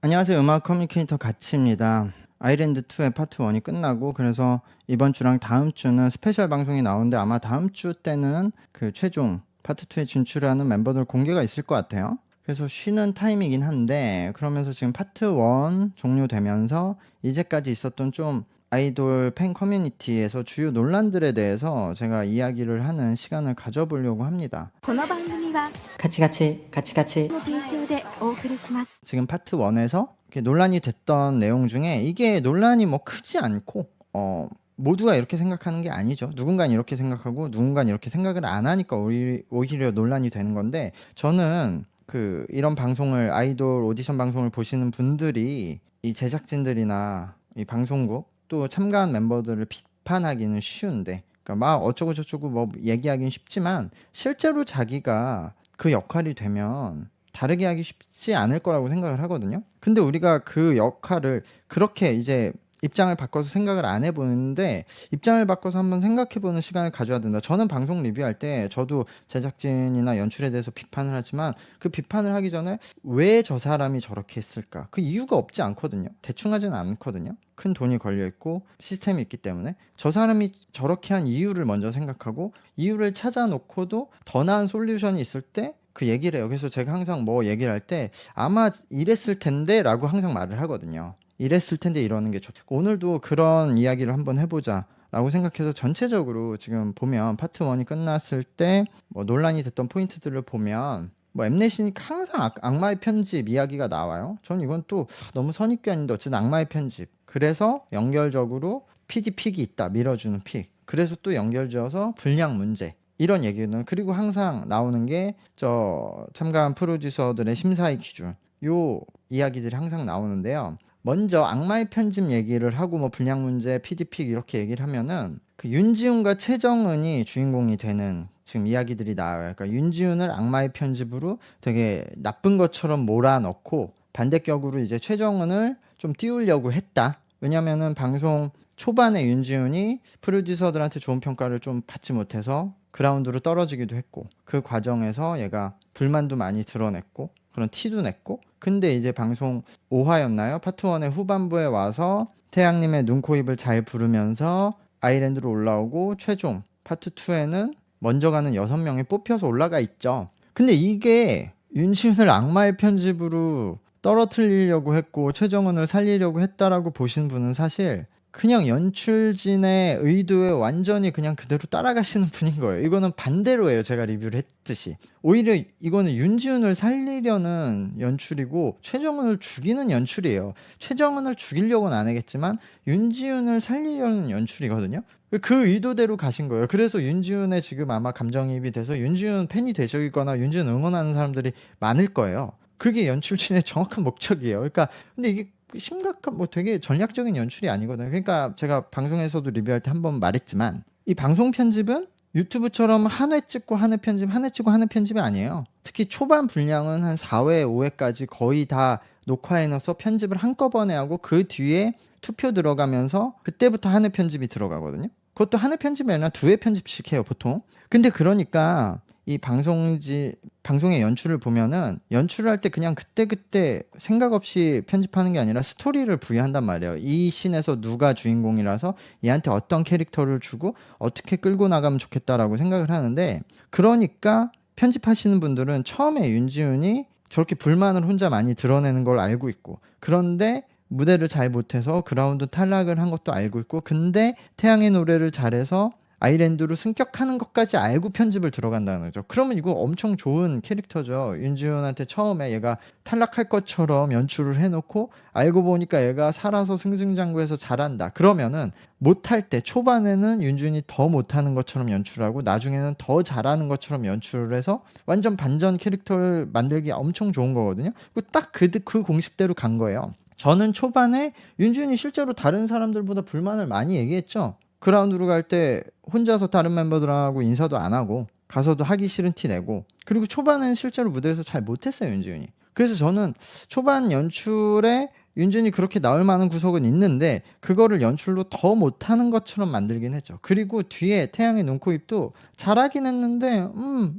안녕하세요. 음악 커뮤니케이터 가치입니다. 아일랜드2의 파트 1이 끝나고 그래서 이번 주랑 다음 주는 스페셜 방송이 나오는데 아마 다음 주 때는 그 최종 파트 2에 진출하는 멤버들 공개가 있을 것 같아요. 그래서 쉬는 타임이긴 한데 그러면서 지금 파트 1 종료되면서 이제까지 있었던 좀 아이돌 팬 커뮤니티에서 주요 논란들에 대해서 제가 이야기를 하는 시간을 가져보려고 합니다. この番組はカチカチカチカチの提供でお送りします。 지금 파트 1에서 논란이 됐던 내용 중에 이게 논란이 뭐 크지 않고 모두가 이렇게 생각하는 게 아니죠. 누군가는 이렇게 생각하고 누군가는 이렇게 생각을 안 하니까 오히려 논란이 되는 건데, 저는 이런 방송을, 아이돌 오디션 방송을 보시는 분들이 이 제작진들이나 이 방송국 또 참가한 멤버들을 비판하기는 쉬운데, 그러니까 막 어쩌고 저쩌고 뭐 얘기하기는 쉽지만 실제로 자기가 그 역할이 되면 다르게 하기 쉽지 않을 거라고 생각을 하거든요. 근데 우리가 그 역할을 그렇게 이제 입장을 바꿔서 생각을 안 해보는데, 입장을 바꿔서 한번 생각해보는 시간을 가져야 된다. 저는 방송 리뷰할 때 저도 제작진이나 연출에 대해서 비판을 하지만 그 비판을 하기 전에 왜 저 사람이 저렇게 했을까? 그 이유가 없지 않거든요. 대충 하지는 않거든요. 큰 돈이 걸려있고 시스템이 있기 때문에 저 사람이 저렇게 한 이유를 먼저 생각하고, 이유를 찾아놓고도 더 나은 솔루션이 있을 때 그 얘기를 해요. 그래서 제가 항상 뭐 얘기를 할 때 아마 이랬을 텐데 라고 항상 말을 하거든요. 이랬을 텐데 이러는 게 좋고, 오늘도 그런 이야기를 한번 해보자 라고 생각해서 전체적으로 지금 보면 파트 1이 끝났을 때 뭐 논란이 됐던 포인트들을 보면 뭐 엠넷이니까 항상 악마의 편집 이야기가 나와요. 전 이건 또 너무 선입견인데 어쨌든 악마의 편집, 그래서 연결적으로 픽이 있다, 밀어주는 픽, 그래서 또 연결지어서 분량 문제, 이런 얘기는, 그리고 항상 나오는 게 저 참가한 프로듀서들의 심사의 기준, 요 이야기들이 항상 나오는데요. 먼저 악마의 편집 얘기를 하고 뭐 분량 문제, PD픽 이렇게 얘기를 하면은 그 윤지훈과 최정은이 주인공이 되는 지금 이야기들이 나와요. 그러니까 윤지훈을 악마의 편집으로 되게 나쁜 것처럼 몰아넣고 반대격으로 이제 최정은을 좀 띄우려고 했다. 왜냐면은 방송 초반에 윤지훈이 프로듀서들한테 좋은 평가를 좀 받지 못해서 그라운드로 떨어지기도 했고, 그 과정에서 얘가 불만도 많이 드러냈고 그런 티도 냈고, 근데 이제 방송 5화였나요? 파트 1의 후반부에 와서 태양님의 눈, 코, 입을 잘 부르면서 아일랜드로 올라오고, 최종 파트 2에는 먼저 가는 6명이 뽑혀서 올라가 있죠. 근데 이게 윤시훈을 악마의 편집으로 떨어뜨리려고 했고 최정은을 살리려고 했다라고 보신 분은 사실 그냥 연출진의 의도에 완전히 그냥 그대로 따라가시는 분인 거예요. 이거는 반대로예요. 제가 리뷰를 했듯이. 오히려 이거는 윤지훈을 살리려는 연출이고 최정은을 죽이는 연출이에요. 최정은을 죽이려고는 안 하겠지만 윤지훈을 살리려는 연출이거든요. 그 의도대로 가신 거예요. 그래서 윤지훈의 지금 아마 감정이입이 돼서 윤지훈 팬이 되시거나 윤지훈 응원하는 사람들이 많을 거예요. 그게 연출진의 정확한 목적이에요. 그러니까 근데 이게 심각한 뭐 되게 전략적인 연출이 아니거든요. 그러니까 제가 방송에서도 리뷰할 때 한번 말했지만 이 방송 편집은 유튜브처럼 한 회 찍고 한 회 편집, 한 회 찍고 한 회 편집이 아니에요. 특히 초반 분량은 한 4회, 5회까지 거의 다 녹화해 넣어서 편집을 한꺼번에 하고 그 뒤에 투표 들어가면서 그때부터 한 회 편집이 들어가거든요. 그것도 한 회 편집이 아니라 2회 편집씩 해요, 보통. 근데 그러니까 이 방송의 연출을 보면은 연출을 할 때 그냥 그때그때 생각 없이 편집하는 게 아니라 스토리를 부여한단 말이에요. 이 씬에서 누가 주인공이라서 얘한테 어떤 캐릭터를 주고 어떻게 끌고 나가면 좋겠다라고 생각을 하는데, 그러니까 편집하시는 분들은 처음에 윤지훈이 저렇게 불만을 혼자 많이 드러내는 걸 알고 있고, 그런데 무대를 잘 못해서 그라운드 탈락을 한 것도 알고 있고, 근데 태양의 노래를 잘해서 아일랜드로 승격하는 것까지 알고 편집을 들어간다는 거죠. 그러면 이거 엄청 좋은 캐릭터죠. 윤지훈한테 처음에 얘가 탈락할 것처럼 연출을 해놓고 알고 보니까 얘가 살아서 승승장구해서 잘한다. 그러면은 못할 때 초반에는 윤지훈이 더 못하는 것처럼 연출하고 나중에는 더 잘하는 것처럼 연출을 해서 완전 반전 캐릭터를 만들기 엄청 좋은 거거든요. 딱 그 공식대로 간 거예요. 저는 초반에 윤지훈이 실제로 다른 사람들보다 불만을 많이 얘기했죠. 그라운드로 갈 때 혼자서 다른 멤버들하고 인사도 안 하고 가서도 하기 싫은 티 내고, 그리고 초반에는 실제로 무대에서 잘 못했어요, 윤지훈이. 그래서 저는 초반 연출에 윤지훈이 그렇게 나올 만한 구석은 있는데 그거를 연출로 더 못하는 것처럼 만들긴 했죠. 그리고 뒤에 태양의 눈, 코, 입도 잘하긴 했는데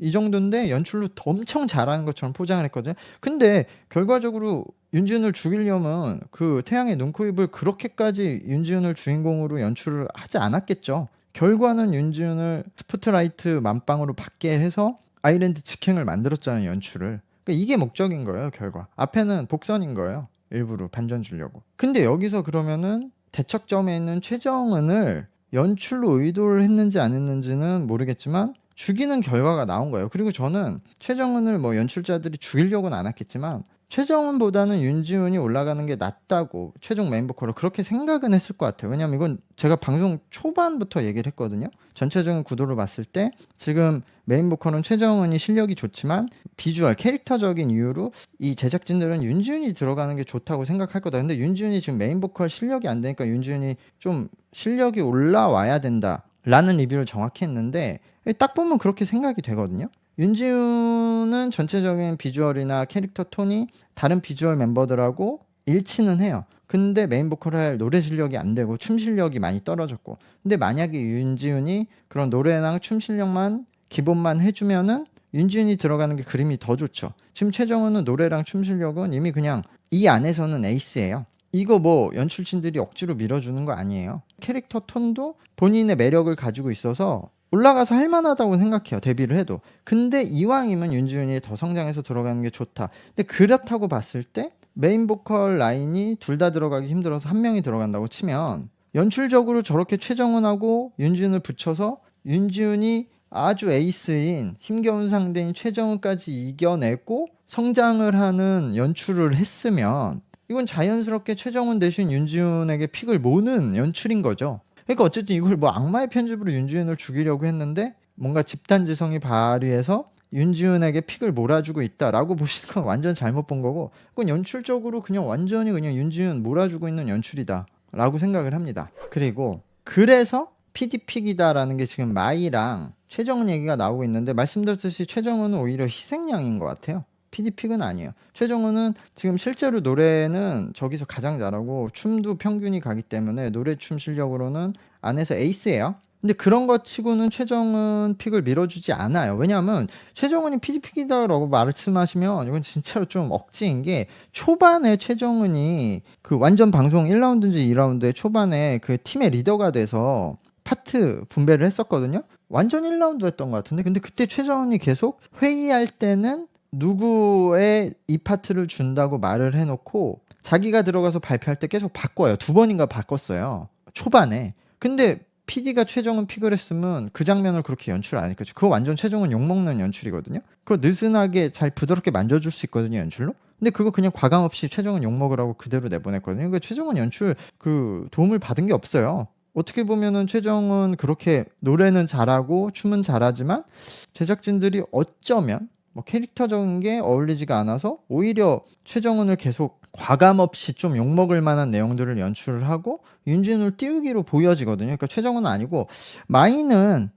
이 정도인데 연출로 더 엄청 잘하는 것처럼 포장을 했거든요. 근데 결과적으로 윤지훈을 죽이려면 그 태양의 눈, 코, 입을 그렇게까지 윤지훈을 주인공으로 연출을 하지 않았겠죠. 결과는 윤지훈을 스포트라이트 만빵으로 받게 해서 아일랜드 직행을 만들었잖아요, 연출을. 그러니까 이게 목적인 거예요, 결과. 앞에는 복선인 거예요, 일부러 반전 주려고. 근데 여기서 그러면은 대척점에 있는 최정은을 연출로 의도를 했는지 안 했는지는 모르겠지만 죽이는 결과가 나온 거예요. 그리고 저는 최정은을 뭐 연출자들이 죽이려고는 안 했겠지만 최정은보다는 윤지훈이 올라가는 게 낫다고 최종 메인 보컬을 그렇게 생각은 했을 것 같아요. 왜냐면 이건 제가 방송 초반부터 얘기를 했거든요. 전체적인 구도를 봤을 때 지금 메인 보컬은 최정은이 실력이 좋지만 비주얼, 캐릭터적인 이유로 이 제작진들은 윤지훈이 들어가는 게 좋다고 생각할 거다. 근데 윤지훈이 지금 메인 보컬 실력이 안 되니까 윤지훈이 좀 실력이 올라와야 된다 라는 리뷰를 정확히 했는데 딱 보면 그렇게 생각이 되거든요. 윤지훈은 전체적인 비주얼이나 캐릭터 톤이 다른 비주얼 멤버들하고 일치는 해요. 근데 메인 보컬 할 노래 실력이 안 되고 춤 실력이 많이 떨어졌고, 근데 만약에 윤지훈이 그런 노래랑 춤 실력만 기본만 해주면은 윤지훈이 들어가는 게 그림이 더 좋죠. 지금 최정은은 노래랑 춤 실력은 이미 그냥 이 안에서는 에이스예요. 이거 뭐 연출진들이 억지로 밀어주는 거 아니에요. 캐릭터 톤도 본인의 매력을 가지고 있어서 올라가서 할만하다고 생각해요, 데뷔를 해도. 근데 이왕이면 윤지훈이 더 성장해서 들어가는 게 좋다. 근데 그렇다고 봤을 때 메인 보컬 라인이 둘 다 들어가기 힘들어서 한 명이 들어간다고 치면 연출적으로 저렇게 최정은하고 윤지훈을 붙여서 윤지훈이 아주 에이스인 힘겨운 상대인 최정은까지 이겨내고 성장을 하는 연출을 했으면 이건 자연스럽게 최정은 대신 윤지훈에게 픽을 모으는 연출인 거죠. 그러니까 어쨌든 이걸 뭐 악마의 편집으로 윤지훈을 죽이려고 했는데 뭔가 집단지성이 발휘해서 윤지훈에게 픽을 몰아주고 있다라고 보시는 건 완전 잘못 본 거고, 그건 연출적으로 그냥 완전히 그냥 윤지훈 몰아주고 있는 연출이다 라고 생각을 합니다. 그리고 그래서 PD픽이다라는 게 지금 마이랑 최정은 얘기가 나오고 있는데, 말씀드렸듯이 최정은은 오히려 희생양인 것 같아요. PD픽은 아니에요. 최정은은 지금 실제로 노래는 저기서 가장 잘하고 춤도 평균이 가기 때문에 노래 춤 실력으로는 안에서 에이스예요. 근데 그런 것 치고는 최정은 픽을 밀어주지 않아요. 왜냐하면 최정은이 PD픽이다라고 말씀하시면 이건 진짜로 좀 억지인 게, 초반에 최정은이 그 완전 방송 1라운드인지 2라운드에 초반에 그 팀의 리더가 돼서 파트 분배를 했었거든요. 완전 1라운드였던 것 같은데, 근데 그때 최정은이 계속 회의할 때는 누구의 이 파트를 준다고 말을 해놓고 자기가 들어가서 발표할 때 계속 바꿔요. 2번인가 바꿨어요, 초반에. 근데 PD가 최정은 픽을 했으면 그 장면을 그렇게 연출 안 했겠죠. 그거 완전 최정은 욕먹는 연출이거든요. 그거 느슨하게 잘 부드럽게 만져줄 수 있거든요, 연출로. 근데 그거 그냥 과감 없이 최정은 욕먹으라고 그대로 내보냈거든요. 그러니까 최정은 연출 그 도움을 받은 게 없어요. 어떻게 보면은 최정은 그렇게 노래는 잘하고 춤은 잘하지만 제작진들이 어쩌면 뭐 캐릭터적인 게 어울리지가 않아서 오히려 최정은을 계속 과감 없이 좀 욕먹을 만한 내용들을 연출을 하고 윤진을 띄우기로 보여지거든요. 그러니까 최정은은 아니고 마이는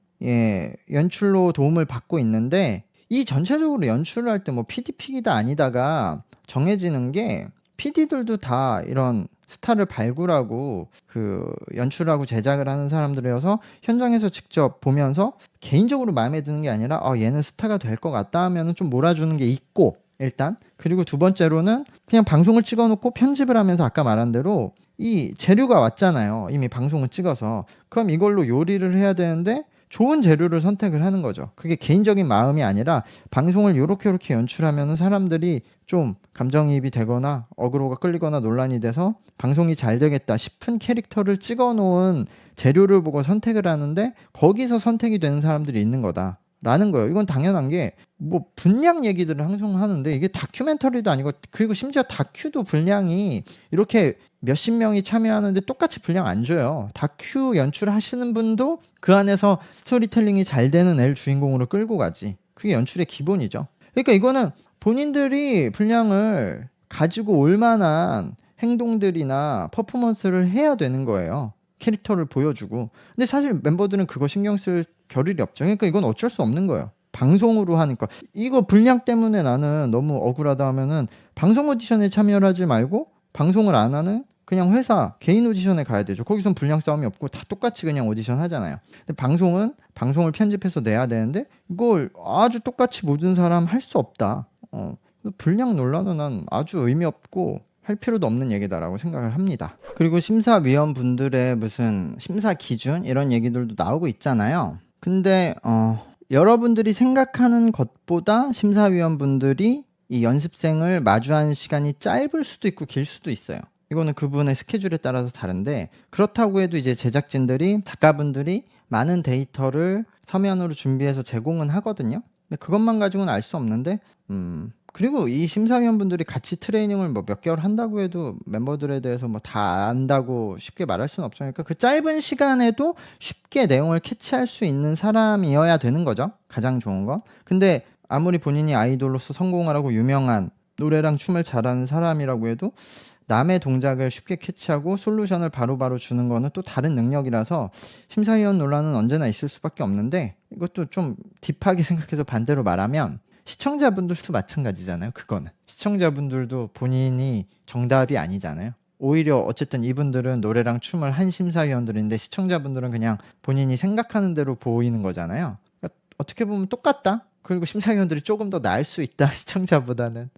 연출로 도움을 받고 있는데, 이 전체적으로 연출을 할 때 뭐 PD픽이다 아니다가 정해지는 게, PD들도 다 이런 스타를 발굴하고 그 연출하고 제작을 하는 사람들이어서 현장에서 직접 보면서 개인적으로 마음에 드는 게 아니라 얘는 스타가 될 것 같다 하면은 좀 몰아주는 게 있고, 일단. 그리고 두 번째로는 그냥 방송을 찍어놓고 편집을 하면서 아까 말한 대로 이 재료가 왔잖아요, 이미 방송을 찍어서. 그럼 이걸로 요리를 해야 되는데 좋은 재료를 선택을 하는 거죠. 그게 개인적인 마음이 아니라 방송을 요렇게 연출하면 사람들이 좀 감정이입이 되거나 어그로가 끌리거나 논란이 돼서 방송이 잘 되겠다 싶은 캐릭터를 찍어놓은 재료를 보고 선택을 하는데, 거기서 선택이 되는 사람들이 있는 거다 라는 거예요. 이건 당연한 게, 뭐 분량 얘기들을 항상 하는데 이게 다큐멘터리도 아니고, 그리고 심지어 다큐도 분량이 이렇게 몇십 명이 참여하는데 똑같이 분량 안 줘요. 다큐 연출하시는 분도 그 안에서 스토리텔링이 잘 되는 애를 주인공으로 끌고 가지. 그게 연출의 기본이죠. 그러니까 이거는 본인들이 분량을 가지고 올 만한 행동들이나 퍼포먼스를 해야 되는 거예요. 캐릭터를 보여주고. 근데 사실 멤버들은 그거 신경 쓸 겨를이 없죠. 그러니까 이건 어쩔 수 없는 거예요. 방송으로 하니까. 이거 분량 때문에 나는 너무 억울하다 하면은 방송 오디션에 참여를 하지 말고 방송을 안 하는 그냥 회사 개인 오디션에 가야 되죠. 거기선 분량 싸움이 없고 다 똑같이 그냥 오디션 하잖아요. 근데 방송은 방송을 편집해서 내야 되는데 이걸 아주 똑같이 모든 사람 할 수 없다. 불량 논란은 난 아주 의미 없고 할 필요도 없는 얘기다라고 생각을 합니다. 그리고 심사위원분들의 무슨 심사 기준 이런 얘기들도 나오고 있잖아요. 근데 여러분들이 생각하는 것보다 심사위원분들이 이 연습생을 마주한 시간이 짧을 수도 있고 길 수도 있어요. 이거는 그분의 스케줄에 따라서 다른데, 그렇다고 해도 이제 제작진들이, 작가분들이 많은 데이터를 서면으로 준비해서 제공은 하거든요. 근데 그것만 가지고는 알 수 없는데, 그리고 이 심사위원분들이 같이 트레이닝을 뭐 몇 개월 한다고 해도 멤버들에 대해서 뭐 다 안다고 쉽게 말할 수는 없죠. 그러니까 그 짧은 시간에도 쉽게 내용을 캐치할 수 있는 사람이어야 되는 거죠. 가장 좋은 건. 근데 아무리 본인이 아이돌로서 성공을 하고 유명한 노래랑 춤을 잘하는 사람이라고 해도 남의 동작을 쉽게 캐치하고 솔루션을 바로바로 주는 거는 또 다른 능력이라서 심사위원 논란은 언제나 있을 수밖에 없는데, 이것도 좀 딥하게 생각해서 반대로 말하면 시청자분들도 마찬가지잖아요. 그거는 시청자분들도 본인이 정답이 아니잖아요. 오히려 어쨌든 이분들은 노래랑 춤을 한 심사위원들인데 시청자분들은 그냥 본인이 생각하는 대로 보이는 거잖아요. 그러니까 어떻게 보면 똑같다. 그리고 심사위원들이 조금 더 나을 수 있다, 시청자보다는.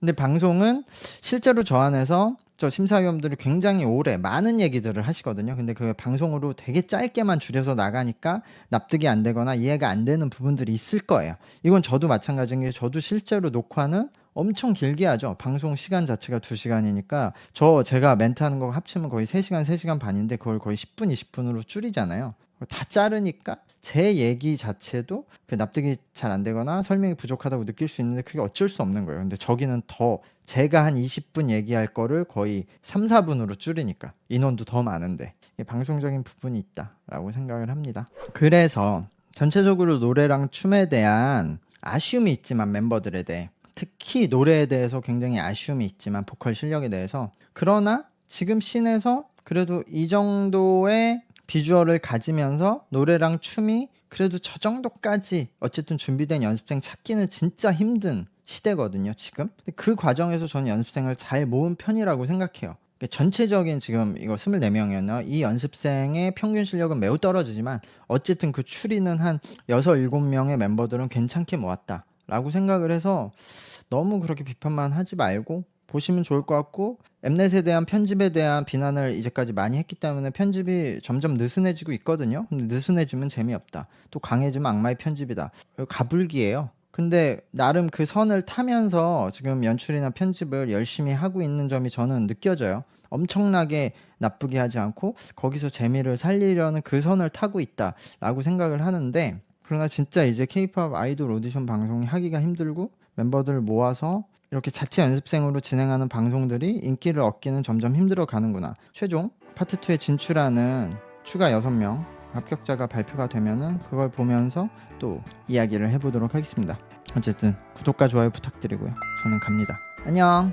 근데 방송은 실제로 저 안에서 저 심사위원들이 굉장히 오래 많은 얘기들을 하시거든요. 근데 그 방송으로 되게 짧게만 줄여서 나가니까 납득이 안 되거나 이해가 안 되는 부분들이 있을 거예요. 이건 저도 마찬가지인 게, 저도 실제로 녹화는 엄청 길게 하죠. 방송 시간 자체가 2시간이니까 제가 멘트하는 거 합치면 거의 3시간, 3시간 반인데 그걸 거의 10분, 20분으로 줄이잖아요. 다 자르니까 제 얘기 자체도 그 납득이 잘 안 되거나 설명이 부족하다고 느낄 수 있는데 그게 어쩔 수 없는 거예요. 근데 저기는 더 제가 한 20분 얘기할 거를 거의 3, 4분으로 줄이니까 인원도 더 많은데 방송적인 부분이 있다라고 생각을 합니다. 그래서 전체적으로 노래랑 춤에 대한 아쉬움이 있지만, 멤버들에 대해 특히 노래에 대해서 굉장히 아쉬움이 있지만, 보컬 실력에 대해서, 그러나 지금 씬에서 그래도 이 정도의 비주얼을 가지면서 노래랑 춤이 그래도 저 정도까지 어쨌든 준비된 연습생 찾기는 진짜 힘든 시대거든요, 지금. 근데 그 과정에서 저는 연습생을 잘 모은 편이라고 생각해요. 전체적인 지금 이거 24명이었나? 이 연습생의 평균 실력은 매우 떨어지지만 어쨌든 그 추리는 한 6, 7명의 멤버들은 괜찮게 모았다 라고 생각을 해서 너무 그렇게 비판만 하지 말고 보시면 좋을 것 같고, 엠넷에 대한 편집에 대한 비난을 이제까지 많이 했기 때문에 편집이 점점 느슨해지고 있거든요. 근데 느슨해지면 재미없다, 또 강해지면 악마의 편집이다, 가불기예요. 근데 나름 그 선을 타면서 지금 연출이나 편집을 열심히 하고 있는 점이 저는 느껴져요. 엄청나게 나쁘게 하지 않고 거기서 재미를 살리려는 그 선을 타고 있다라고 생각을 하는데, 그러나 진짜 이제 K-POP 아이돌 오디션 방송이 하기가 힘들고 멤버들을 모아서 이렇게 자체 연습생으로 진행하는 방송들이 인기를 얻기는 점점 힘들어 가는구나. 최종 파트 2에 진출하는 추가 6명 합격자가 발표가 되면은 그걸 보면서 또 이야기를 해보도록 하겠습니다. 어쨌든 구독과 좋아요 부탁드리고요. 저는 갑니다. 안녕.